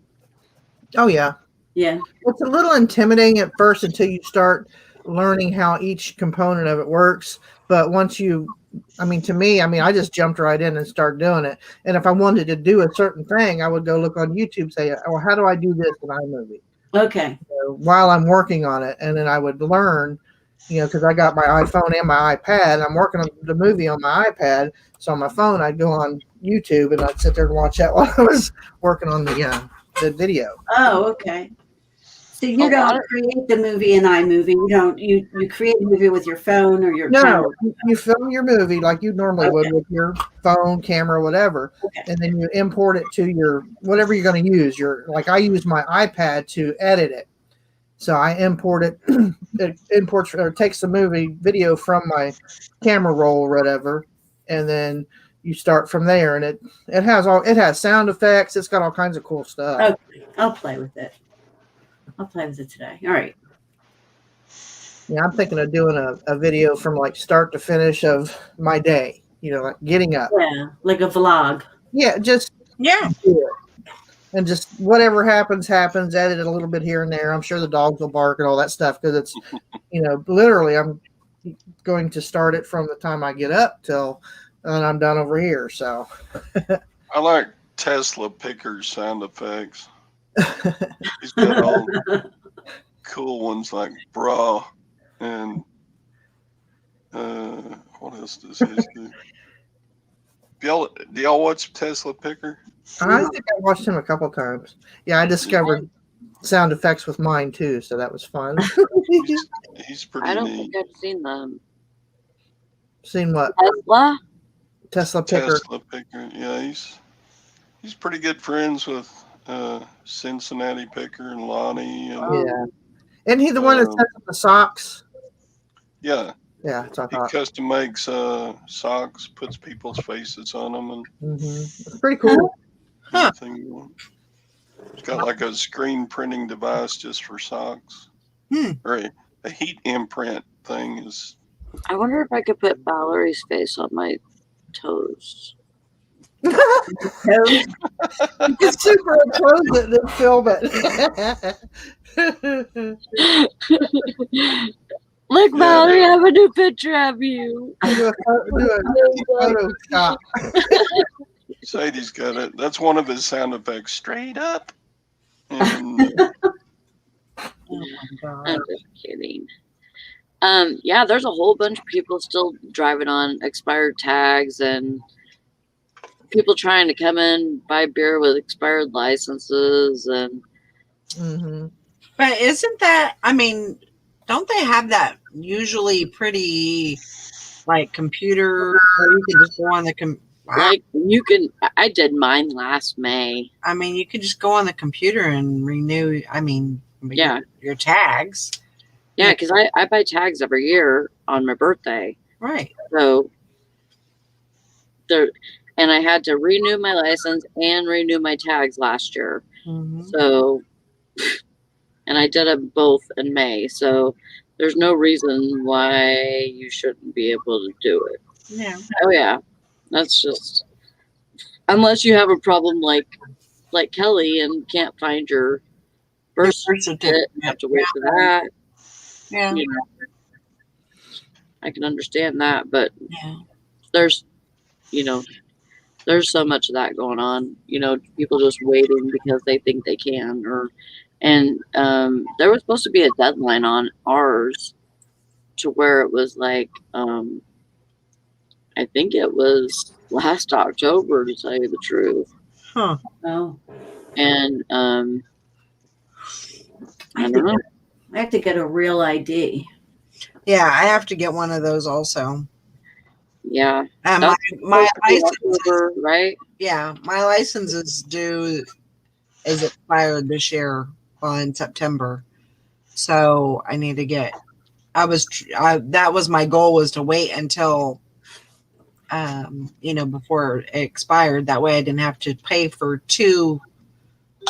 Oh, yeah. Yeah. It's a little intimidating at first until you start learning how each component of it works. But once to me, I just jumped right in and started doing it. And if I wanted to do a certain thing, I would go look on YouTube, say, oh, how do I do this in iMovie? Okay. So while I'm working on it, and then I would learn, because I got my iPhone and my iPad. I'm working on the movie on my iPad. So on my phone, I'd go on YouTube and I'd sit there and watch that while I was working on the video. Oh, okay. So you don't create the movie in iMovie. You don't. You create a movie with your phone or your camera. You film your movie like you normally would with your phone, camera, whatever, and then you import it to your whatever you're going to use. I use my iPad to edit it, so I import it. It imports or takes the movie video from my camera roll or whatever, and then you start from there. And it has sound effects. It's got all kinds of cool stuff. Okay, I'll play with it. I'll play with it today. All right. Yeah, I'm thinking of doing a video from like start to finish of my day, like getting up. Yeah, like a vlog. Yeah, and just whatever happens, edit it a little bit here and there. I'm sure the dogs will bark and all that stuff because it's, literally I'm going to start it from the time I get up till I'm done over here. So I like Tesla Picker's sound effects. He's got all cool ones like bra and what else does his do? Do y'all watch Tesla Picker? I think I watched him a couple times. Yeah, I discovered sound effects with mine too, so that was fun. He's pretty I don't neat. think I've seen them. Seen what? Tesla? Tesla Picker. Tesla Picker. Yeah, he's pretty good friends with Cincinnati Picker and Lonnie. And, Isn't he the one that sets up the socks? Yeah. Yeah, He custom makes socks, puts people's faces on them, and it's pretty cool. everything. It's got like a screen printing device just for socks, or a heat imprint thing. Is I wonder if I could put Valerie's face on my toes. You can superimpose it and then film it. Look, Valerie, I have a new picture of you. Do a Photoshop. Sadie's got it. That's one of his sound effects. Straight up. And, I'm just kidding. Yeah, there's a whole bunch of people still driving on expired tags and people trying to come in, buy beer with expired licenses. And But isn't that, don't they have that usually pretty like computer, or you can just go on the I did mine last May. you could just go on the computer and renew your tags. Yeah, because I buy tags every year on my birthday. Right. So and I had to renew my license and renew my tags last year. So and I did them both in May. So there's no reason why you shouldn't be able to do it. Yeah. Oh yeah. That's just unless you have a problem like Kelly and can't find your birth certificate, you have to wait for that. Yeah. You know, I can understand that, but Yeah. there's so much of that going on. People just waiting because they think they can, and there was supposed to be a deadline on ours to where it was like, I think it was last October, to tell you the truth. Huh. Oh. And I don't know. I have to get a real ID. Yeah, I have to get one of those also. Yeah. My license, October, right? Yeah, my license is expired this year, in September. So I need to get. That was my goal, was to wait until, before it expired. That way I didn't have to pay for two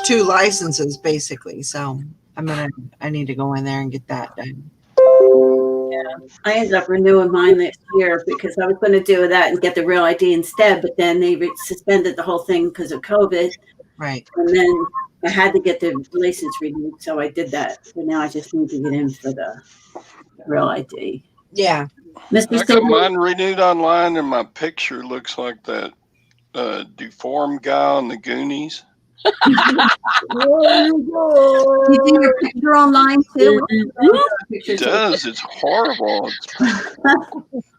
licenses, basically. So I need to go in there and get that done. Yeah, I ended up renewing mine next year because I was going to do that and get the real ID instead, but then they suspended the whole thing because of COVID. Right. And then I had to get the license renewed, so I did that. So now I just need to get in for the real ID. Yeah. Mr. I got mine renewed online, and my picture looks like that deformed guy on the Goonies. You do your picture online too? It does. It's horrible.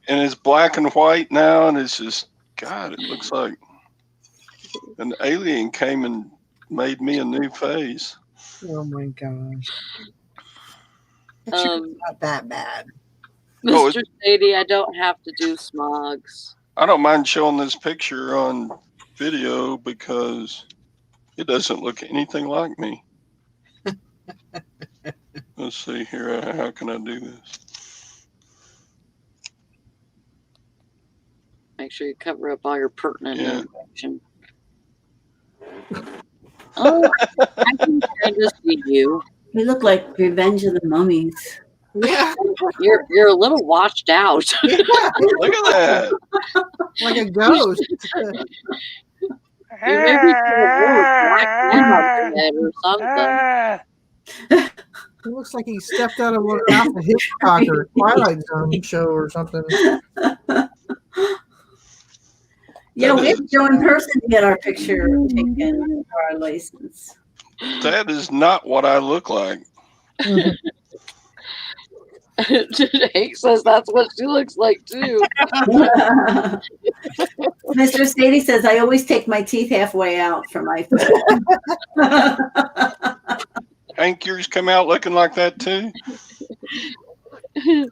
And it's black and white now, and it's just, God, it looks like an alien came and made me a new face. Oh my gosh. Um, Not that bad. Mr. Sadie, I don't have to do smogs. I don't mind showing this picture on video because it doesn't look anything like me. Let's see here. How can I do this? Make sure you cover up all your pertinent information. Oh, I can kind of see you. You look like Revenge of the Mummies. Yeah. You're a little washed out. Look at that. Like a ghost. You maybe should have worn a black hat or something. It looks like he stepped out of an Alfred Hitchcock or Twilight Zone show or something. Yeah, we have to go in person to get our picture taken for our license. That is not what I look like. Hank says that's what she looks like too. Mr. Sadie says I always take my teeth halfway out for my photo. Hank, yours come out looking like that too? It's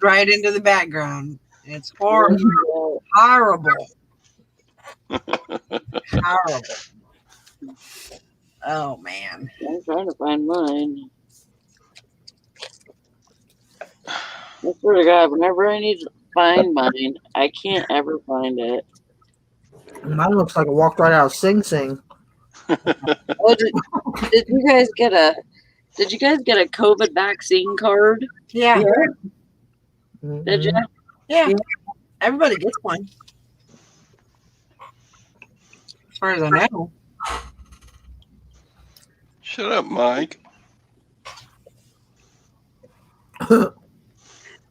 right into the background. It's horrible. Horrible. Horrible. Oh man. I'm trying to find mine. I swear to God, whenever I need to find mine, I can't ever find it. Mine looks like it walked right out of Sing Sing. Oh, did you guys get a COVID vaccine card? Yeah. Mm-hmm. Did you? Yeah. Everybody gets one. As far as I know. Shut up, Mike.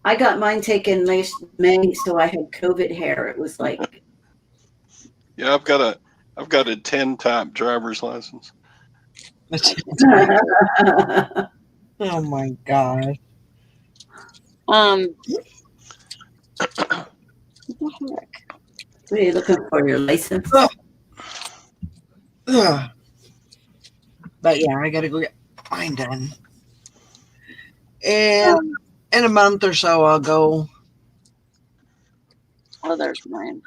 I got mine taken last May, so I had COVID hair. It was like, Yeah, I've got a 10 type driver's license. Oh my God. what the heck? What are you looking for? Your license? Ugh. But yeah, I gotta go get mine done. And in a month or so, I'll go Oh, there's mine.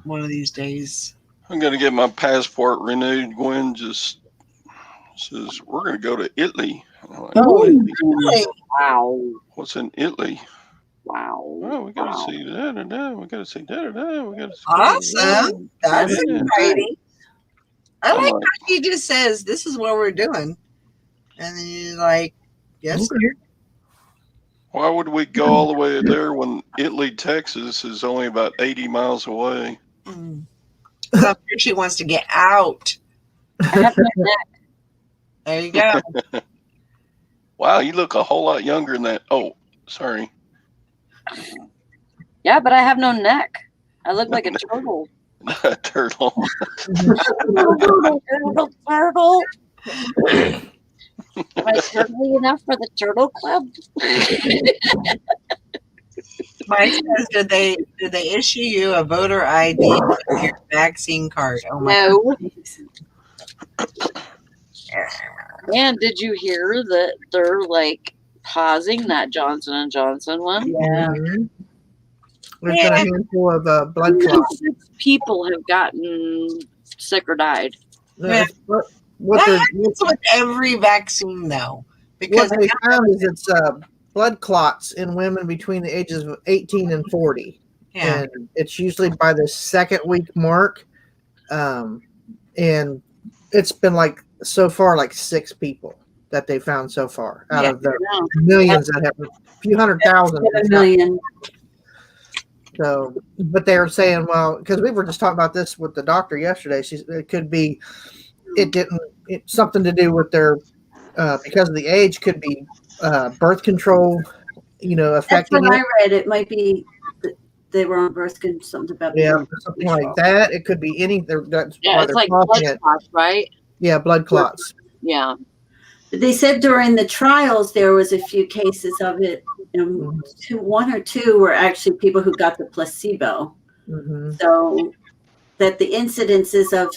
one of these days. I'm going to get my passport renewed. Gwen just says, we're going to go to Italy. I'm like, Oh, Italy? Wow. What's in Italy? Wow. Oh, we got to see da-da-da. We got to see da-da-da. We got to see Awesome. That's Yeah. exciting. I I'm like like, how he just says, this is what we're doing. And then you're like, yes, Okay. why would we go all the way there when Italy, Texas is only about 80 miles away? Mm. I'm sure she wants to get out. I have no neck. There you go. Wow, you look a whole lot younger than that. Oh, sorry. Yeah, but I have no neck. I look like a turtle. Turtle. Turtle. Am I turtly enough for the turtle club? Mike says, did they issue you a voter ID with your vaccine card? Oh my No. And did you hear that they're like pausing that Johnson and Johnson one? Yeah. Mhm. There's been a handful of blood clots. 6 people have gotten sick or died. Yeah. What that they're- happens with every vaccine, though, because what they found is it's blood clots in women between the ages of 18 and 40. yeah, And it's usually by the second week mark. And it's been like so far like 6 people that they found so far out Yeah. of the millions that have a few 100,000. 7 million. So, but they were saying, well, because we were just talking about this with the doctor yesterday. It could be, it's something to do with their, because of the age, could be birth control, That's affecting what I it. read. It might be that they were on birth control, something about Yeah, something like that. It could be any. That's Yeah, why it's they're like causing blood it. clots, right? Yeah, blood clots. Yeah. They said during the trials there was a few cases of it, and Mhm. 1 or 2 were actually people who got the placebo. Hmm. So that the incidences of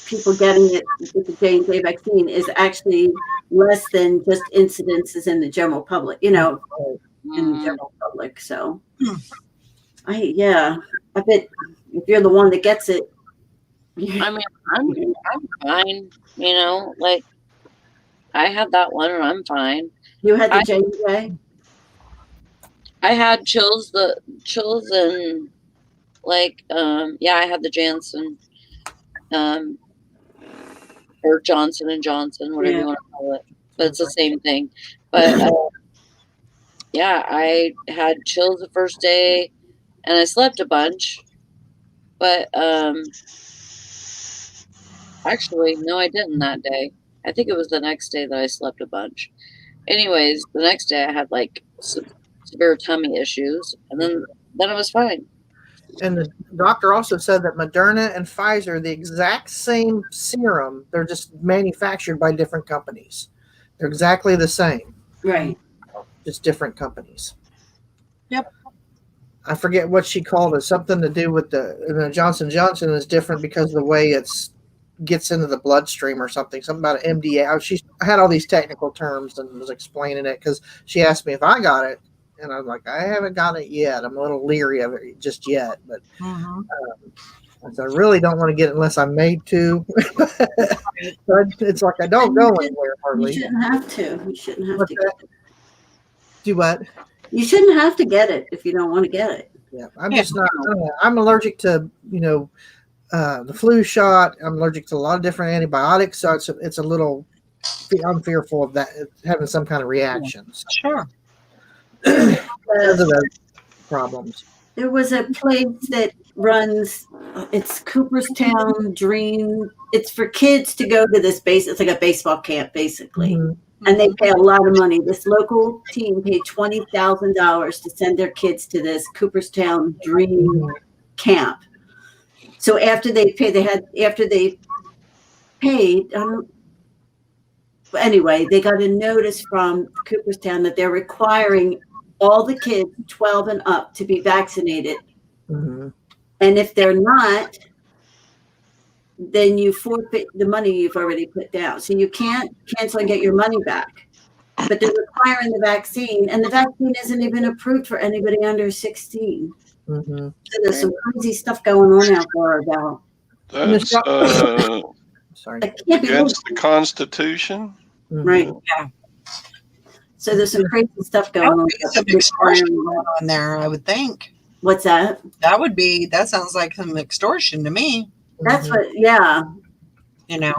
people getting it with the J&J vaccine is actually less than just incidences in the general public, in the general public. So I bet if you're the one that gets it, I mean, I'm fine. Like I had that one and I'm fine. you had the J&J. I had chills and like I had the Janssen or Johnson and Johnson, whatever you want to call it. But it's the same thing. But I had chills the first day and I slept a bunch. But actually no, I didn't that day. I think it was the next day that I slept a bunch. Anyways, the next day I had like severe tummy issues, and then it was fine. And the doctor also said that Moderna and Pfizer are the exact same serum. They're just manufactured by different companies. They're exactly the same, Right. just different companies. Yep. I forget what she called it. Something to do with the Johnson & Johnson is different because of the way it's gets into the bloodstream or something. Something about an MDA. She had all these technical terms and was explaining it because she asked me if I got it. And I was like, I haven't got it yet. I'm a little leery of it just yet. But I said, I really don't want to get it unless I'm made to. So it's like I don't go anywhere hardly. You shouldn't have to. You shouldn't have to. Get it. Do what? You shouldn't have to get it if you don't want to get it. Yeah, I'm just not. I'm allergic to the flu shot. I'm allergic to a lot of different antibiotics, so it's a little. I'm fearful of that having some kind of reactions. sure. Because of those problems. There was a place that runs. It's Cooperstown Dream. It's for kids to go to this base. It's like a baseball camp, basically. Mhm. And they pay a lot of money. This local team paid $20,000 to send their kids to this Cooperstown Dream camp. So after they paid, anyway, they got a notice from Cooperstown that they're requiring all the kids 12 and up to be vaccinated. Mm-hmm. And if they're not, then you forfeit the money you've already put down. So you can't cancel and get your money back. But they're requiring the vaccine, and the vaccine isn't even approved for anybody under 16. Mm-hmm. So there's some crazy stuff going on out there about. That's Sorry. I can't believe against the Constitution. Mhm. Right. Yeah. So there's some crazy stuff going That on. would be some extortion going on there, I would think. What's that? That sounds like some extortion to me, That's Mhm. what, yeah. you know.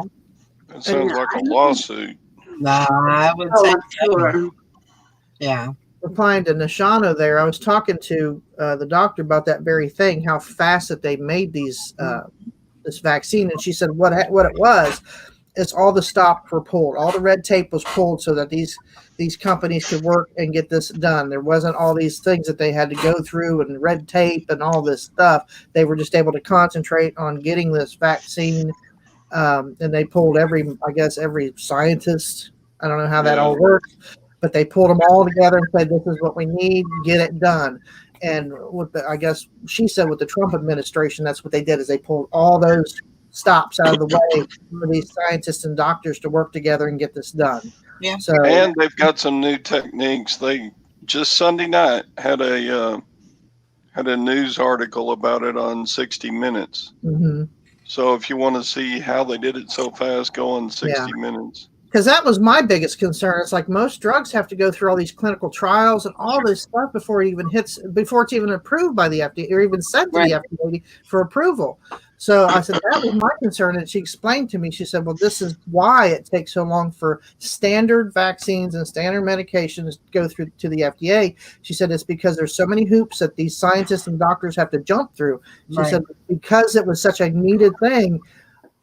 It sounds like a lawsuit. Nah, I would Oh, say, I'm sure. yeah. Replying to Nishano there, I was talking to the doctor about that very thing, how fast that they made these this vaccine. And she said what it was is all the stops were pulled, all the red tape was pulled so that these companies could work and get this done. There wasn't all these things that they had to go through and red tape and all this stuff. They were just able to concentrate on getting this vaccine. And they pulled every scientist. I don't know how that all works, but they pulled them all together and said, this is what we need, get it done. And I guess she said with the Trump administration, that's what they did, is they pulled all those stops out of the way for these scientists and doctors to work together and get this done. Yeah. So, and they've got some new techniques. They just Sunday night had a news article about it on 60 Minutes. mm-hmm. So if you want to see how they did it so fast, go on 60 Minutes. Because that was my biggest concern. It's like most drugs have to go through all these clinical trials and all this stuff before it's even approved by the FDA or even sent to the FDA for approval. So I said, that was my concern. And she explained to me, she said, well, this is why it takes so long for standard vaccines and standard medications to go through to the FDA. She said, it's because there's so many hoops that these scientists and doctors have to jump through. She said, because it was such a needed thing,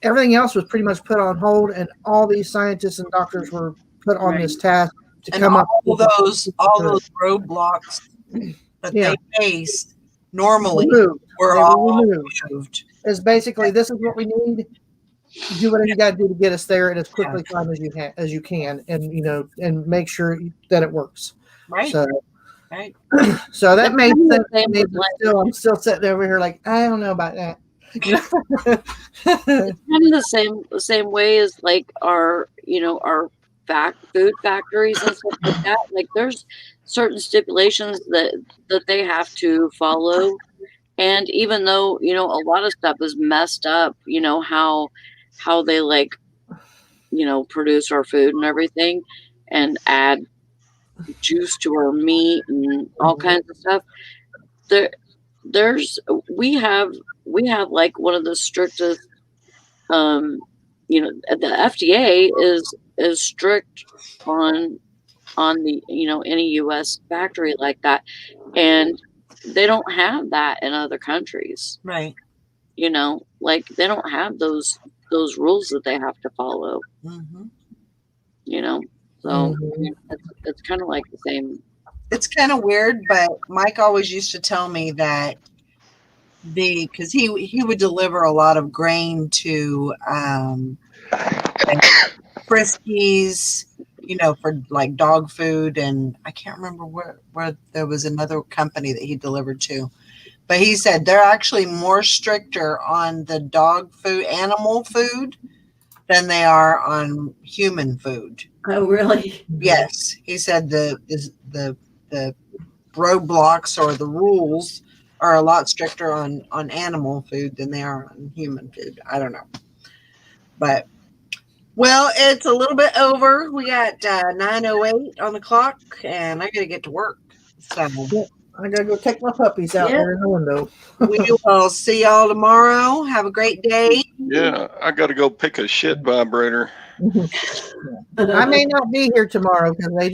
everything else was pretty much put on hold, and all these scientists and doctors were put on this task to come up with all those roadblocks that they faced normally were all removed. It's basically, this is what we need. Do whatever you got to do to get us there, and as quickly as you can, and and make sure that it works. Right. So, so that made sense to me, but I'm still sitting over here like, I don't know about that. It's kind of the same way as like our food factories and stuff like that. Like there's certain stipulations that they have to follow, and even though a lot of stuff is messed up, how they produce our food and everything, and add juice to our meat and all kinds of stuff. We have like one of the strictest, the FDA is strict on the, any U.S. factory like that. And they don't have that in other countries. Right. Like they don't have those rules that they have to follow, mm-hmm. So it's kind of like the same. It's kind of weird, but Mike always used to tell me that because he would deliver a lot of grain to Friskies, for like dog food, and I can't remember where there was another company that he delivered to, but he said they're actually more stricter on the dog food, animal food, than they are on human food. Oh, really? Yes, he said the roadblocks or the rules are a lot stricter on animal food than they are on human food. I don't know. But, well, it's a little bit over. We got 9:08 on the clock, and I got to get to work. So I got to go take my puppies out there in the window. We will see y'all tomorrow. Have a great day. Yeah, I got to go pick a shit vibrator. I may not be here tomorrow because they